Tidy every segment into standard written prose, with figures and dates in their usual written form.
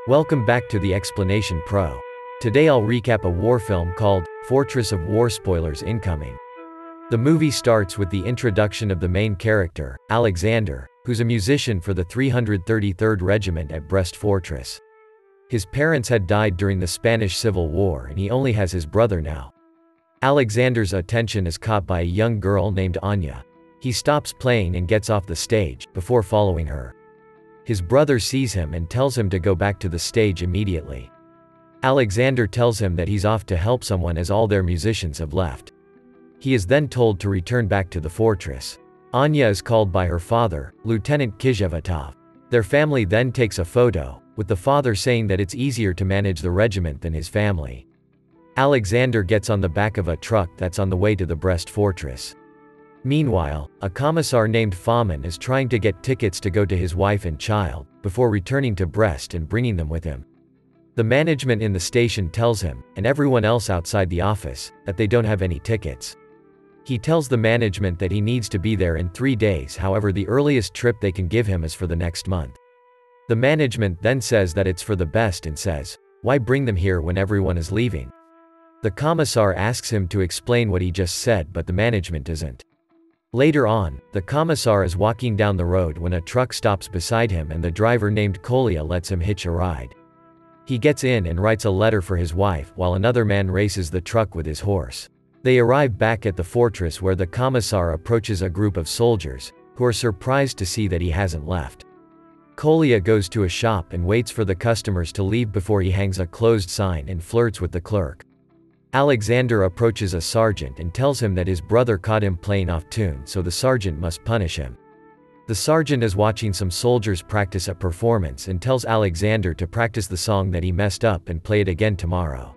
Welcome back to the Explanation Pro. Today I'll recap a war film called Fortress of War. Spoilers incoming. The movie starts with the introduction of the main character, Alexander, who's a musician for the 333rd Regiment at Brest Fortress. His parents had died during the Spanish Civil War and he only has his brother now. Alexander's attention is caught by a young girl named Anya. He stops playing and gets off the stage, before following her. His brother sees him and tells him to go back to the stage immediately. Alexander tells him that he's off to help someone as all their musicians have left. He is then told to return back to the fortress. Anya is called by her father, Lieutenant Kizhevatov. Their family then takes a photo, with the father saying that it's easier to manage the regiment than his family. Alexander gets on the back of a truck that's on the way to the Brest fortress. Meanwhile, a commissar named Fomin is trying to get tickets to go to his wife and child, before returning to Brest and bringing them with him. The management in the station tells him, and everyone else outside the office, that they don't have any tickets. He tells the management that he needs to be there in 3 days, however the earliest trip they can give him is for the next month. The management then says that it's for the best and says, "Why bring them here when everyone is leaving?" The commissar asks him to explain what he just said, but the management isn't. Later on, the commissar is walking down the road when a truck stops beside him and the driver named Kolya lets him hitch a ride. He gets in and writes a letter for his wife while another man races the truck with his horse. They arrive back at the fortress where the commissar approaches a group of soldiers, who are surprised to see that he hasn't left. Kolya goes to a shop and waits for the customers to leave before he hangs a closed sign and flirts with the clerk. Alexander approaches a sergeant and tells him that his brother caught him playing off tune, so the sergeant must punish him. The sergeant is watching some soldiers practice a performance and tells Alexander to practice the song that he messed up and play it again tomorrow.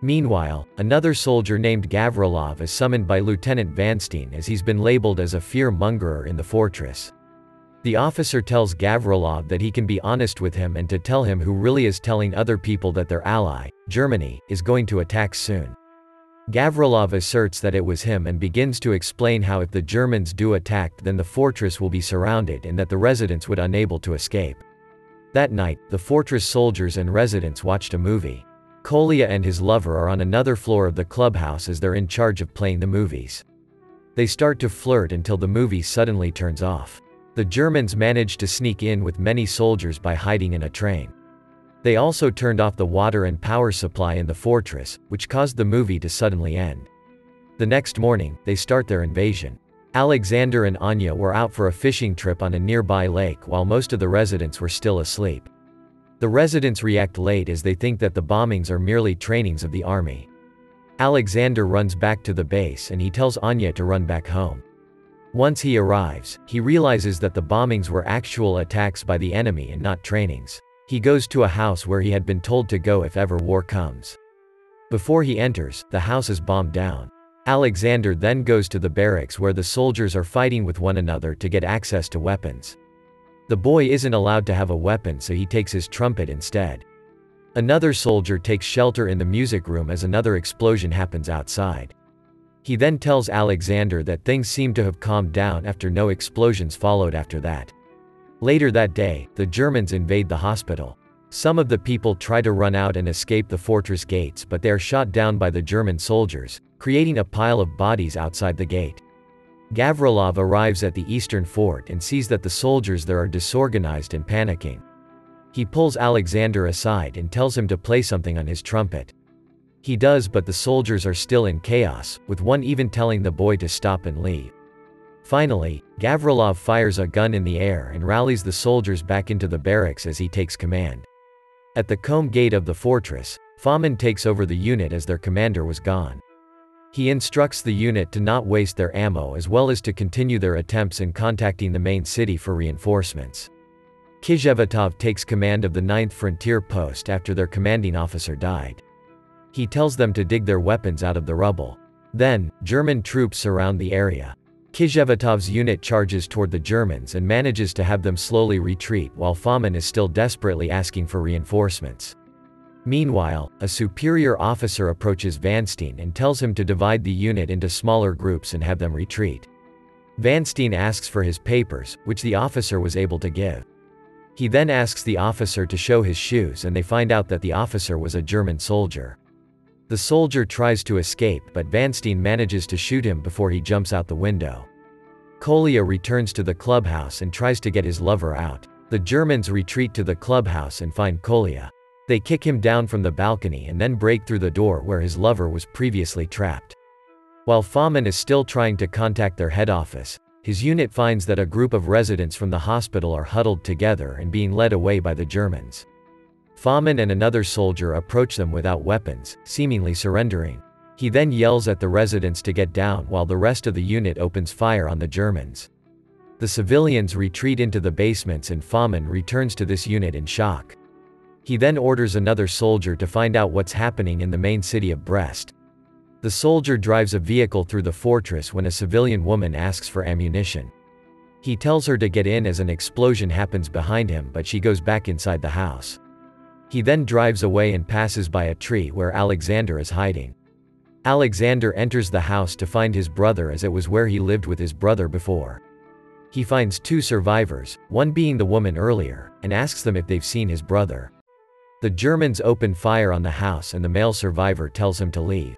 Meanwhile, another soldier named Gavrilov is summoned by Lieutenant Vanstein as he's been labeled as a fear-mongerer in the fortress. The officer tells Gavrilov that he can be honest with him and to tell him who really is telling other people that their ally, Germany, is going to attack soon. Gavrilov asserts that it was him and begins to explain how if the Germans do attack then the fortress will be surrounded and that the residents would unable to escape. That night, the fortress soldiers and residents watched a movie. Kolya and his lover are on another floor of the clubhouse as they're in charge of playing the movies. They start to flirt until the movie suddenly turns off. The Germans managed to sneak in with many soldiers by hiding in a train. They also turned off the water and power supply in the fortress, which caused the movie to suddenly end. The next morning, they start their invasion. Alexander and Anya were out for a fishing trip on a nearby lake while most of the residents were still asleep. The residents react late as they think that the bombings are merely trainings of the army. Alexander runs back to the base and he tells Anya to run back home. Once he arrives, he realizes that the bombings were actual attacks by the enemy and not trainings. He goes to a house where he had been told to go if ever war comes. Before he enters, the house is bombed down. Alexander then goes to the barracks where the soldiers are fighting with one another to get access to weapons. The boy isn't allowed to have a weapon, so he takes his trumpet instead. Another soldier takes shelter in the music room as another explosion happens outside. He then tells Alexander that things seem to have calmed down after no explosions followed after that. Later that day, the Germans invade the hospital. Some of the people try to run out and escape the fortress gates, but they are shot down by the German soldiers, creating a pile of bodies outside the gate. Gavrilov arrives at the eastern fort and sees that the soldiers there are disorganized and panicking. He pulls Alexander aside and tells him to play something on his trumpet. He does, but the soldiers are still in chaos, with one even telling the boy to stop and leave. Finally, Gavrilov fires a gun in the air and rallies the soldiers back into the barracks as he takes command. At the comb gate of the fortress, Fomin takes over the unit as their commander was gone. He instructs the unit to not waste their ammo as well as to continue their attempts in contacting the main city for reinforcements. Kizhevatov takes command of the 9th Frontier Post after their commanding officer died. He tells them to dig their weapons out of the rubble. Then, German troops surround the area. Kizhevatov's unit charges toward the Germans and manages to have them slowly retreat while Fomin is still desperately asking for reinforcements. Meanwhile, a superior officer approaches Vanstein and tells him to divide the unit into smaller groups and have them retreat. Vanstein asks for his papers, which the officer was able to give. He then asks the officer to show his shoes and they find out that the officer was a German soldier. The soldier tries to escape but Vanstein manages to shoot him before he jumps out the window. Kolya returns to the clubhouse and tries to get his lover out. The Germans retreat to the clubhouse and find Kolya. They kick him down from the balcony and then break through the door where his lover was previously trapped. While Fomin is still trying to contact their head office, his unit finds that a group of residents from the hospital are huddled together and being led away by the Germans. Fomin and another soldier approach them without weapons, seemingly surrendering. He then yells at the residents to get down while the rest of the unit opens fire on the Germans. The civilians retreat into the basements and Fomin returns to this unit in shock. He then orders another soldier to find out what's happening in the main city of Brest. The soldier drives a vehicle through the fortress when a civilian woman asks for ammunition. He tells her to get in as an explosion happens behind him, but she goes back inside the house. He then drives away and passes by a tree where Alexander is hiding. Alexander enters the house to find his brother, as it was where he lived with his brother before. He finds two survivors, one being the woman earlier, and asks them if they've seen his brother. The Germans open fire on the house and the male survivor tells him to leave.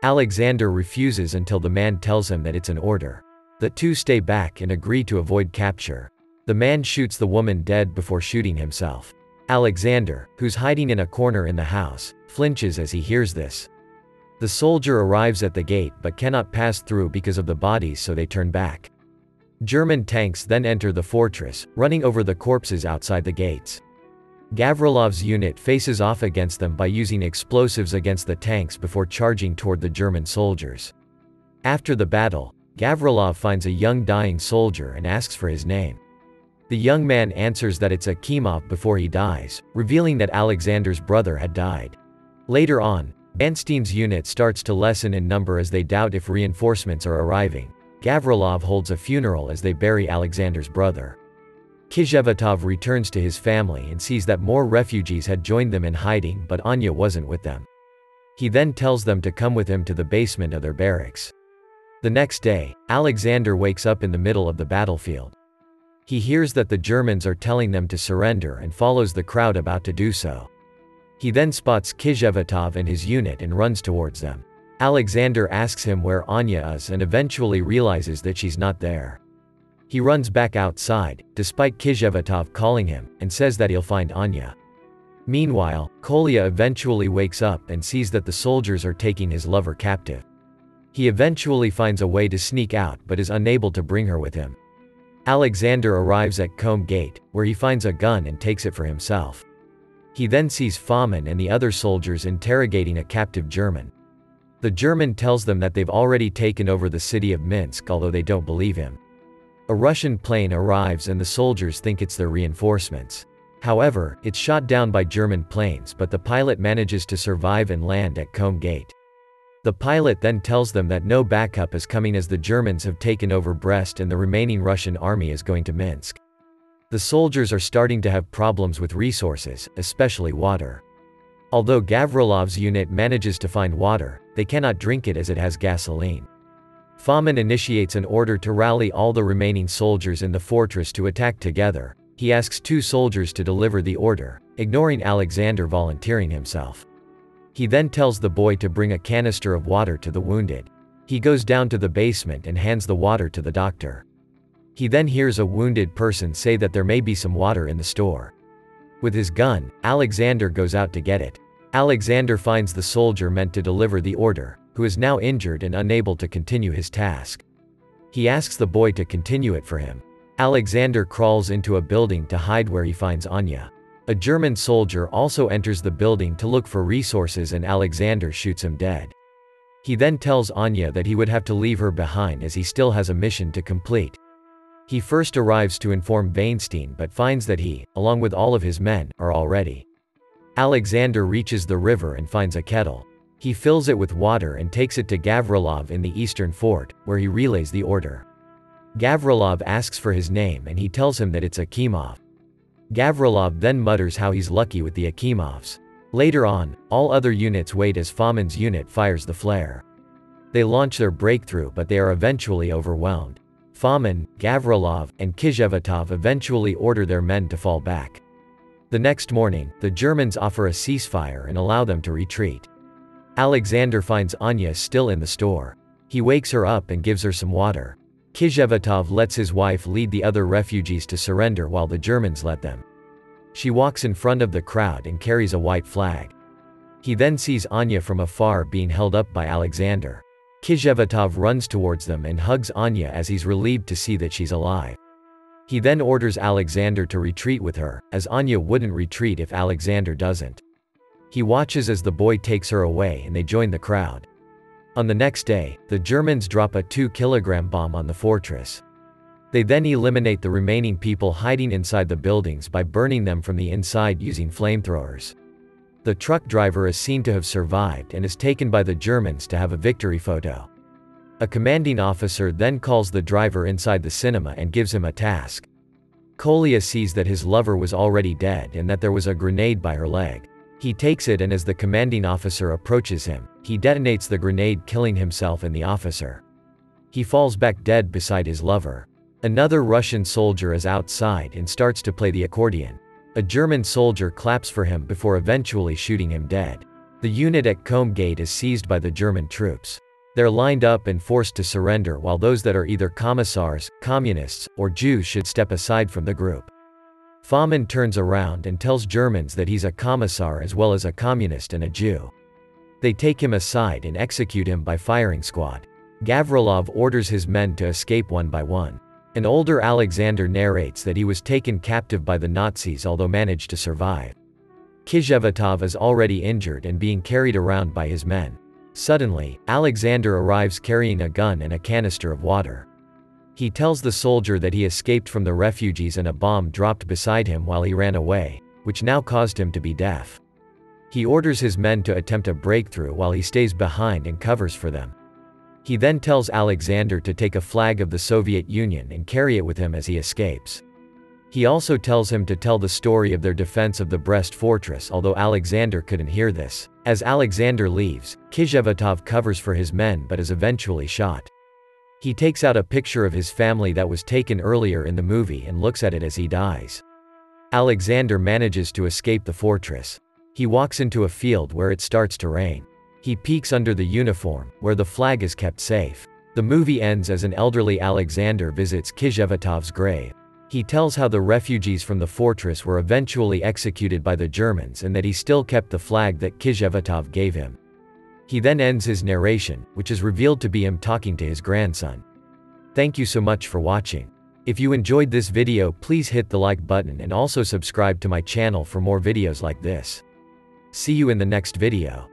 Alexander refuses until the man tells him that it's an order. The two stay back and agree to avoid capture. The man shoots the woman dead before shooting himself. Alexander, who's hiding in a corner in the house, flinches as he hears this. The soldier arrives at the gate but cannot pass through because of the bodies, so they turn back. German tanks then enter the fortress, running over the corpses outside the gates. Gavrilov's unit faces off against them by using explosives against the tanks before charging toward the German soldiers. After the battle, Gavrilov finds a young dying soldier and asks for his name. The young man answers that it's Akimov before he dies, revealing that Alexander's brother had died. Later on, Vanstein's unit starts to lessen in number as they doubt if reinforcements are arriving. Gavrilov holds a funeral as they bury Alexander's brother. Kizhevatov returns to his family and sees that more refugees had joined them in hiding, but Anya wasn't with them. He then tells them to come with him to the basement of their barracks. The next day, Alexander wakes up in the middle of the battlefield. He hears that the Germans are telling them to surrender and follows the crowd about to do so. He then spots Kizhevatov and his unit and runs towards them. Alexander asks him where Anya is and eventually realizes that she's not there. He runs back outside, despite Kizhevatov calling him, and says that he'll find Anya. Meanwhile, Kolya eventually wakes up and sees that the soldiers are taking his lover captive. He eventually finds a way to sneak out but is unable to bring her with him. Alexander arrives at Combe Gate, where he finds a gun and takes it for himself. He then sees Fomin and the other soldiers interrogating a captive German. The German tells them that they've already taken over the city of Minsk, although they don't believe him. A Russian plane arrives and the soldiers think it's their reinforcements. However, it's shot down by German planes, but the pilot manages to survive and land at Combe Gate. The pilot then tells them that no backup is coming as the Germans have taken over Brest and the remaining Russian army is going to Minsk. The soldiers are starting to have problems with resources, especially water. Although Gavrilov's unit manages to find water, they cannot drink it as it has gasoline. Fomin initiates an order to rally all the remaining soldiers in the fortress to attack together. He asks two soldiers to deliver the order, ignoring Alexander volunteering himself. He then tells the boy to bring a canister of water to the wounded. He goes down to the basement and hands the water to the doctor. He then hears a wounded person say that there may be some water in the store. With his gun, Alexander goes out to get it. Alexander finds the soldier meant to deliver the order, who is now injured and unable to continue his task. He asks the boy to continue it for him. Alexander crawls into a building to hide where he finds Anya. A German soldier also enters the building to look for resources and Alexander shoots him dead. He then tells Anya that he would have to leave her behind as he still has a mission to complete. He first arrives to inform Vanstein but finds that he, along with all of his men, are all ready. Alexander reaches the river and finds a kettle. He fills it with water and takes it to Gavrilov in the eastern fort, where he relays the order. Gavrilov asks for his name and he tells him that it's Akimov. Gavrilov then mutters how he's lucky with the Akimovs. Later on, all other units wait as Fomin's unit fires the flare. They launch their breakthrough but they are eventually overwhelmed. Fomin, Gavrilov, and Kizhevatov eventually order their men to fall back. The next morning, the Germans offer a ceasefire and allow them to retreat. Alexander finds Anya still in the store. He wakes her up and gives her some water. Kizhevatov lets his wife lead the other refugees to surrender while the Germans let them. She walks in front of the crowd and carries a white flag. He then sees Anya from afar being held up by Alexander. Kizhevatov runs towards them and hugs Anya as he's relieved to see that she's alive. He then orders Alexander to retreat with her, as Anya wouldn't retreat if Alexander doesn't. He watches as the boy takes her away and they join the crowd. On the next day, the Germans drop a 2-kilogram bomb on the fortress. They then eliminate the remaining people hiding inside the buildings by burning them from the inside using flamethrowers. The truck driver is seen to have survived and is taken by the Germans to have a victory photo. A commanding officer then calls the driver inside the cinema and gives him a task. Kolya sees that his lover was already dead and that there was a grenade by her leg. He takes it, and as the commanding officer approaches him, he detonates the grenade, killing himself and the officer. He falls back dead beside his lover. Another Russian soldier is outside and starts to play the accordion. A German soldier claps for him before eventually shooting him dead. The unit at Combe Gate is seized by the German troops. They're lined up and forced to surrender, while those that are either commissars, communists, or Jews should step aside from the group. Fomin turns around and tells Germans that he's a commissar as well as a communist and a Jew. They take him aside and execute him by firing squad. Gavrilov orders his men to escape one by one. An older Alexander narrates that he was taken captive by the Nazis although managed to survive. Kizhevatov is already injured and being carried around by his men. Suddenly, Alexander arrives carrying a gun and a canister of water. He tells the soldier that he escaped from the refugees and a bomb dropped beside him while he ran away, which now caused him to be deaf. He orders his men to attempt a breakthrough while he stays behind and covers for them. He then tells Alexander to take a flag of the Soviet Union and carry it with him as he escapes. He also tells him to tell the story of their defense of the Brest fortress, although Alexander couldn't hear this. As Alexander leaves, Kizhevatov covers for his men but is eventually shot. He takes out a picture of his family that was taken earlier in the movie and looks at it as he dies. Alexander manages to escape the fortress. He walks into a field where it starts to rain. He peeks under the uniform, where the flag is kept safe. The movie ends as an elderly Alexander visits Kizhevatov's grave. He tells how the refugees from the fortress were eventually executed by the Germans and that he still kept the flag that Kizhevatov gave him. He then ends his narration, which is revealed to be him talking to his grandson. Thank you so much for watching. If you enjoyed this video, please hit the like button and also subscribe to my channel for more videos like this. See you in the next video.